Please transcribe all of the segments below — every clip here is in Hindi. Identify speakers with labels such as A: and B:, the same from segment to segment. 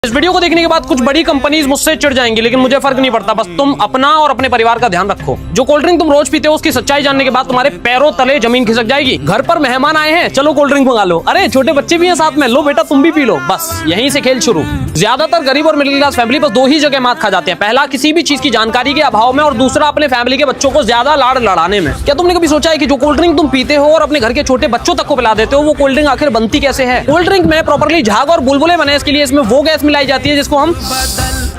A: इस वीडियो को देखने के बाद कुछ बड़ी कंपनीज मुझसे चिढ़ जाएंगी, लेकिन मुझे फर्क नहीं पड़ता। बस तुम अपना और अपने परिवार का ध्यान रखो। जो कोल्ड ड्रिंक तुम रोज पीते हो उसकी सच्चाई जानने के बाद तुम्हारे पैरों तले जमीन खिसक जाएगी। घर पर मेहमान आए हैं, चलो कोल्ड ड्रिंक मंगा लो। अरे छोटे बच्चे भी हैं साथ में, लो बेटा तुम भी पी लो। बस यहीं से खेल शुरू। ज्यादातर गरीब और मिडिल क्लास फैमिली बस दो ही जगह मात खा जाते हैं। पहला, किसी भी चीज की जानकारी के अभाव में, और दूसरा, अपने फैमिली के बच्चों को ज्यादा लाड़ लड़ाने में। क्या तुमने कभी सोचा है कि जो कोल्ड ड्रिंक तुम पीते हो और अपने घर के छोटे बच्चों तक को पिला देते हो, वो कोल्ड ड्रिंक आखिर बनती कैसे है? कोल्ड ड्रिंक में प्रॉपर्ली झाग और बुलबुले बने, इसके लिए इसमें वो गैस मिलाई जाती है जिसको हम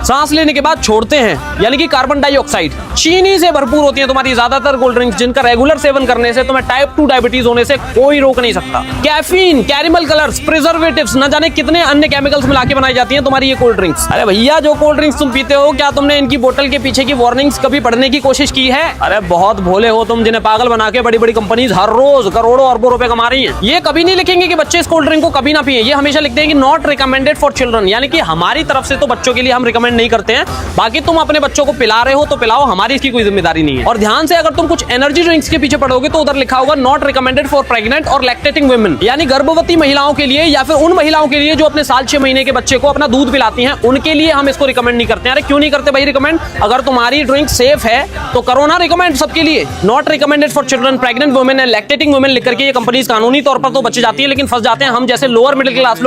A: सांस लेने के बाद छोड़ते हैं, यानी कि कार्बन डाइऑक्साइड। चीनी से भरपूर होती है तुम्हारी ज्यादातर कोल्ड ड्रिंक्स, जिनका रेगुलर सेवन करने से तुम्हें टाइप 2 डायबिटीज होने से कोई रोक नहीं सकता। कैफीन, कैरेमल कलर्स, प्रिजर्वेटिव्स, न जाने कितने अन्य केमिकल्स मिला के बनाई जाती हैं तुम्हारी ये कोल्ड ड्रिंक्स। अरे भैया, जो कोल्ड ड्रिंक्स तुम पीते हो, क्या तुमने इनकी बोतल के पीछे की वार्निंग्स कभी पढ़ने की कोशिश की है? अरे बहुत भोले हो तुम, जिन्हें पागल बना के बड़ी बड़ी कंपनीज हर रोज करोड़ों अरबों रुपए कमा रही है। ये कभी नहीं लिखेंगे कि बच्चे इस कोल्ड ड्रिंक को कभी ना पिए। ये हमेशा लिखते हैं कि नॉट रिकमेंडेड फॉर चिल्ड्रन, यानी कि हमारी तरफ से तो बच्चों के लिए हम रिकमेंड नहीं करते हैं। बाकी तुम अपने बच्चों को पिला रहे हो तो पिलाओ, हमारी इसकी कोई जिम्मेदारी नहीं है। और ध्यान से अगर तुम कुछ एनर्जी ड्रिंक्स के पीछे पढ़ोगे तो उधर लिखा होगा नॉट रिकमेंडेड फॉर प्रेग्नेंट और लैक्टेटिंग वुमेन, यानी गर्भवती महिलाओं के लिए, या फिर उन महिलाओं के लिए जो अपने साल 6 महीने के बच्चे को अपना दूध पिलाती हैं, उनके लिए हम इसको रिकमेंड नहीं करते हैं। अरे क्यों नहीं करते भाई रिकमेंड? अगर तुम्हारी ड्रिंक सेफ है तो करो ना रिकमेंड सबके लिए। Not recommended for children, pregnant women and lactating women लिख करके ये कंपनीज कानूनी तौर पर तो बच जाती है, लेकिन फंस जाते हैं हम जैसे लोअर मिडिल क्लास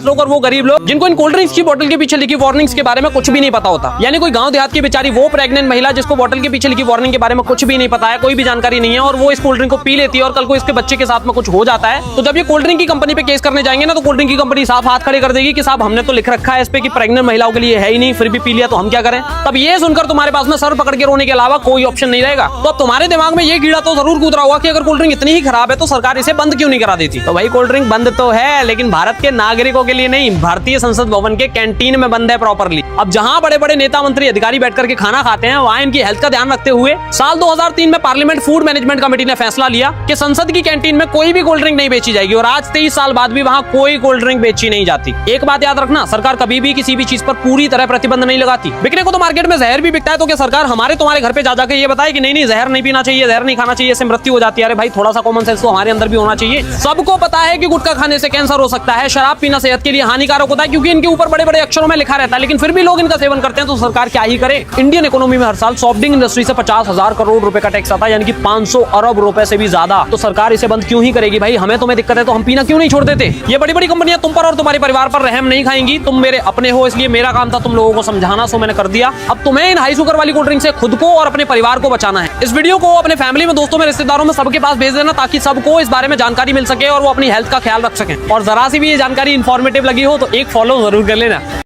A: लोग और वो गरीब लोग जिनको इन कोल्ड ड्रिंक्स की बोतल के पीछे लिखी वार्निंग्स के बारे में कुछ भी नहीं पता होता। यानी कोई गांव देहात की बेचारी वो प्रेग्नेंट महिला जिसको बोतल के पीछे लिखी वार्निंग के बारे में कुछ भी नहीं पता है, कोई भी जानकारी नहीं है, और वो इस कोल्ड ड्रिंक को पी लेती है और कल को इसके बच्चे के साथ में कुछ हो जाता है, तो जब ये कोल्ड ड्रिंक की कंपनी पे केस करने जाएंगे ना, तो कोल्ड ड्रिंक की कंपनी साफ हाथ खड़े कर देगी कि साहब हमने तो लिख रखा है इस पे कि प्रेग्नेंट महिलाओं के लिए है ही नहीं, फिर भी पी लिया तो हम क्या करें? तब ये सुनकर तुम्हारे पास में सर पकड़ के रोने के अलावा कोई ऑप्शन नहीं रहेगा। तो अब तुम्हारे दिमाग में ये कीड़ा तो जरूर कूद रहा होगा कि अगर कोल्ड ड्रिंक इतनी ही खराब है तो सरकार इसे बंद क्यों नहीं करा देती? तो भाई कोल्ड ड्रिंक बंद तो है, लेकिन भारत के नागरिकों के लिए नहीं, भारतीय संसद भवन के कैंटीन में बंद है प्रॉपरली। अब जहां बड़े बड़े नेता मंत्री अधिकारी बैठ करके खाना खाते हैं, वहां इनकी हेल्थ का ध्यान रखते हुए साल 2003 में पार्लियामेंट फूड मैनेजमेंट कमेटी ने फैसला लिया कि संसद की कैंटीन में कोई भी कोल्ड ड्रिंक नहीं बेची जाएगी, और आज 23 साल बाद भी वहां कोई कोल्ड ड्रिंक बेची नहीं जाती। एक बात याद रखना, सरकार कभी भी किसी भी चीज पर पूरी तरह प्रतिबंध नहीं लगाती। बिकने को तो मार्केट में जहर भी बिकता है, तो क्या सरकार हमारे तुम्हारे घर पे जा जाके ये बताए कि नहीं जहर नहीं पीना चाहिए, जहर नहीं खाना चाहिए, इससे मृत्यु हो जाती है? अरे भाई थोड़ा सा कॉमन सेंस तो हमारे अंदर भी होना चाहिए। सबको पता है कि गुटखा खाने से कैंसर हो सकता है, शराब पीना सेहत के लिए हानिकारक होता है, क्योंकि इनके ऊपर बड़े बड़े अक्षरों में लिखा रहता है, लेकिन फिर भी लोग इनका सेवन करते हैं, तो सरकार क्या ही करे? इंडियन इकोनॉमी में हर साल सॉफ्ट ड्रिंक इंडस्ट्री से 50,000 करोड़ रुपए का टैक्स आता है, यानी कि 500 अरब रुपए से भी ज्यादा। तो सरकार इसे बंद क्यों ही करेगी भाई? हमें तुम्हें दिक्कत है तो हम पीना क्यों नहीं छोड़ देते? ये बड़ी बड़ी कंपनियां तुम पर और तुम्हारे परिवार पर रहम नहीं खाएंगी। तुम मेरे अपने हो, इसलिए मेरा काम था तुम लोगों को समझाना, सो मैंने कर दिया। अब तुम्हें इन हाई शुगर वाली कोल्ड ड्रिंक से खुद को और अपने परिवार को बचाना है। इस वीडियो को अपने फैमिली में, दोस्तों में, रिश्तेदारों में, सबके पास भेज देना, ताकि सबको इस बारे में जानकारी मिल सके और वो अपनी हेल्थ का ख्याल रख सकें। और जरा सी भी ये जानकारी इंफॉर्मेटिव लगी हो तो एक फॉलो जरूर कर लेना।